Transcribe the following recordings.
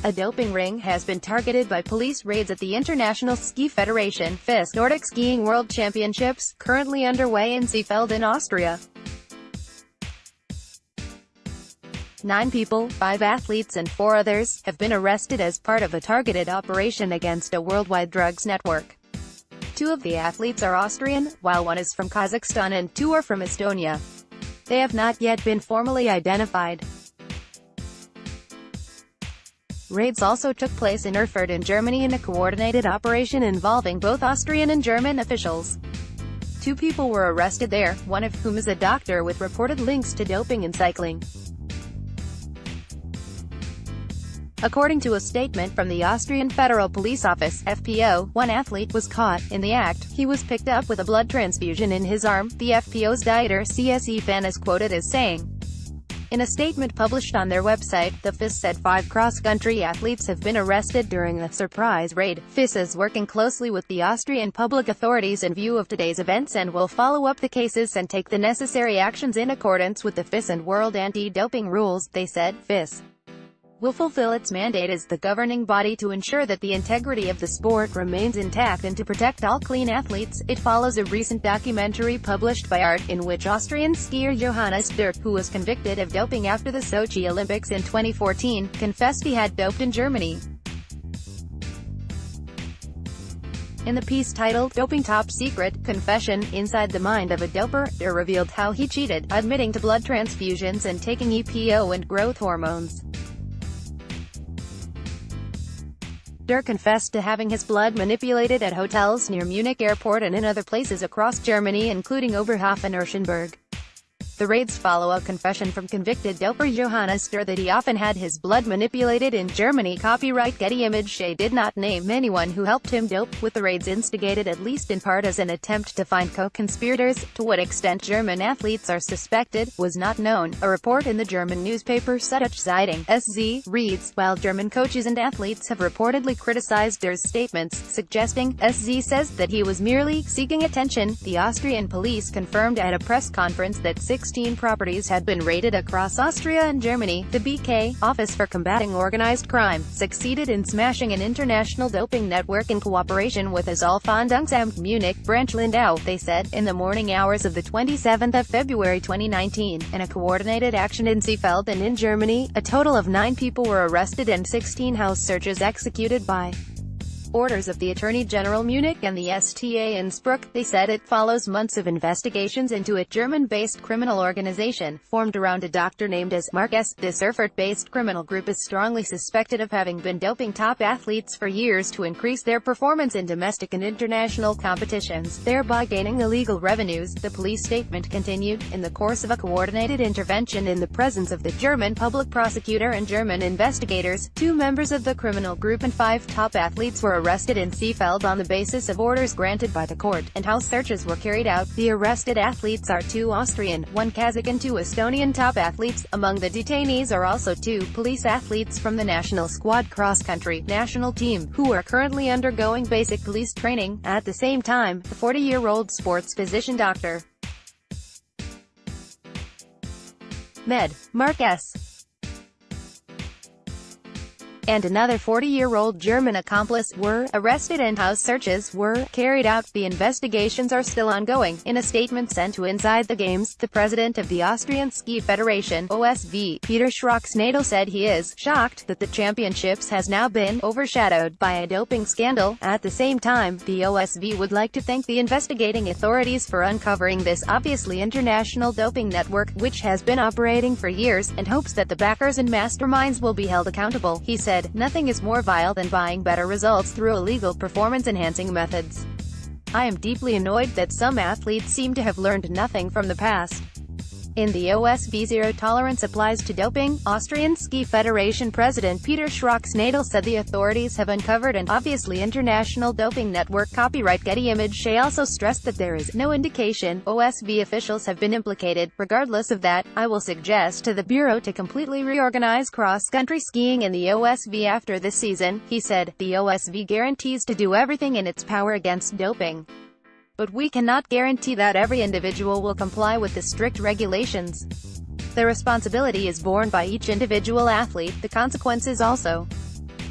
A doping ring has been targeted by police raids at the International Ski Federation FIS Nordic Skiing World Championships, currently underway in Seefeld in Austria. 9 people, 5 athletes and 4 others, have been arrested as part of a targeted operation against a worldwide drugs network. 2 of the athletes are Austrian, while 1 is from Kazakhstan and 2 are from Estonia. They have not yet been formally identified. Raids also took place in Erfurt in Germany in a coordinated operation involving both Austrian and German officials. 2 people were arrested there, one of whom is a doctor with reported links to doping in cycling. According to a statement from the Austrian Federal Police Office (FPO), 1 athlete was caught in the act. He was picked up with a blood transfusion in his arm, the FPO's Dieter Seefeld is quoted as saying. In a statement published on their website, the FIS said 5 cross-country athletes have been arrested during a surprise raid. FIS is working closely with the Austrian public authorities in view of today's events and will follow up the cases and take the necessary actions in accordance with the FIS and World Anti-Doping rules, they said. FIS will fulfill its mandate as the governing body to ensure that the integrity of the sport remains intact and to protect all clean athletes. It follows a recent documentary published by Art, in which Austrian skier Johannes Dirk, who was convicted of doping after the Sochi Olympics in 2014, confessed he had doped in Germany. In the piece titled, "Doping Top Secret, Confession, Inside the Mind of a Doper," Dirk revealed how he cheated, admitting to blood transfusions and taking EPO and growth hormones. Dirk confessed to having his blood manipulated at hotels near Munich airport and in other places across Germany including Oberhof and Eschenberg. The raids follow a confession from convicted doper Johannes Dirk that he often had his blood manipulated in Germany. Copyright Getty Image. Shea did not name anyone who helped him dope, with the raids instigated at least in part as an attempt to find co-conspirators. To what extent German athletes are suspected was not known. A report in the German newspaper Süddeutsche Zeitung (SZ) reads, while German coaches and athletes have reportedly criticized Dirk's statements, suggesting, SZ says, that he was merely seeking attention, the Austrian police confirmed at a press conference that 16 properties had been raided across Austria and Germany. The BK, Office for Combating Organized Crime, succeeded in smashing an international doping network in cooperation with the Zollfahndungsamt Munich branch Lindau, they said, in the morning hours of the 27th of February 2019. In a coordinated action in Seefeld and in Germany, a total of 9 people were arrested and 16 house searches executed by orders of the Attorney General Munich and the STA Innsbruck. They said it follows months of investigations into a German-based criminal organization, formed around a doctor named as Mark S. This Erfurt-based criminal group is strongly suspected of having been doping top athletes for years to increase their performance in domestic and international competitions, thereby gaining illegal revenues. The police statement continued, in the course of a coordinated intervention in the presence of the German public prosecutor and German investigators, 2 members of the criminal group and 5 top athletes were arrested in Seefeld on the basis of orders granted by the court, and house searches were carried out. The arrested athletes are 2 Austrian, 1 Kazakh and 2 Estonian top athletes. Among the detainees are also 2 police athletes from the national squad cross-country national team, who are currently undergoing basic police training. At the same time, the 40-year-old sports physician Dr. Med. Mark S. and another 40-year-old German accomplice were arrested and house searches were carried out. The investigations are still ongoing. In a statement sent to Inside the Games, the president of the Austrian Ski Federation (OSV), Peter Schrocksnadel, said he is shocked that the championships has now been overshadowed by a doping scandal. At the same time, the OSV would like to thank the investigating authorities for uncovering this obviously international doping network, which has been operating for years, and hopes that the backers and masterminds will be held accountable. He said, "Nothing is more vile than buying better results through illegal performance-enhancing methods. I am deeply annoyed that some athletes seem to have learned nothing from the past." In the OSV, zero tolerance applies to doping. Austrian Ski Federation President Peter Schrocksnadel said the authorities have uncovered an obviously international doping network. Copyright Getty Image. Shea also stressed that there is no indication OSV officials have been implicated. Regardless of that, I will suggest to the Bureau to completely reorganize cross-country skiing in the OSV after this season, he said. The OSV guarantees to do everything in its power against doping, but we cannot guarantee that every individual will comply with the strict regulations. The responsibility is borne by each individual athlete, the consequences also.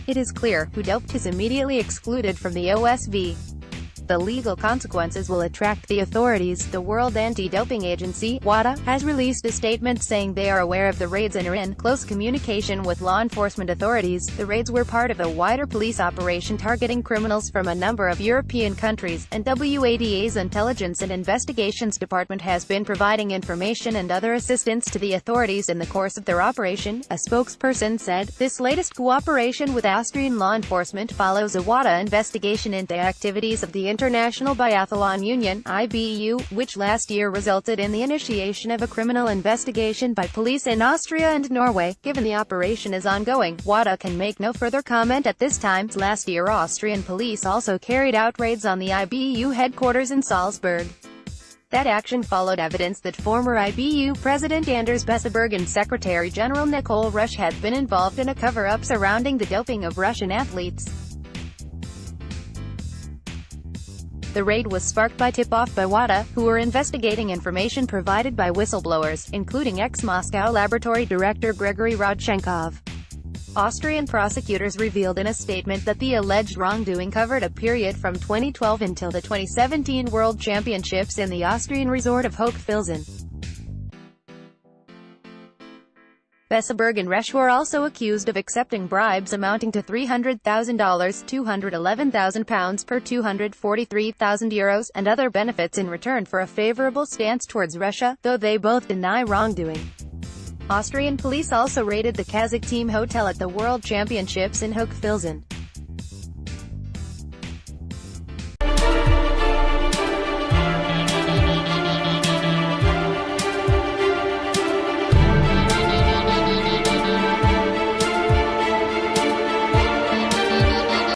It is clear who doped is immediately excluded from the OSV. The legal consequences will attract the authorities. The World Anti-Doping Agency, WADA, has released a statement saying they are aware of the raids and are in close communication with law enforcement authorities. The raids were part of a wider police operation targeting criminals from a number of European countries, and WADA's Intelligence and Investigations Department has been providing information and other assistance to the authorities in the course of their operation, a spokesperson said. This latest cooperation with Austrian law enforcement follows a WADA investigation into activities of the International Biathlon Union (IBU), which last year resulted in the initiation of a criminal investigation by police in Austria and Norway. Given the operation is ongoing, WADA can make no further comment at this time. Last year, Austrian police also carried out raids on the IBU headquarters in Salzburg. That action followed evidence that former IBU President Anders Besseberg and Secretary General Nicole Rush had been involved in a cover-up surrounding the doping of Russian athletes. The raid was sparked by tip-off by WADA, who were investigating information provided by whistleblowers, including ex-Moscow laboratory director Gregory Rodchenkov. Austrian prosecutors revealed in a statement that the alleged wrongdoing covered a period from 2012 until the 2017 World Championships in the Austrian resort of Hochfilzen. Besseberg and Rush were also accused of accepting bribes amounting to $300,000, £211,000 per €243,000, and other benefits in return for a favorable stance towards Russia, though they both deny wrongdoing. Austrian police also raided the Kazakh team hotel at the World Championships in Hochfilzen.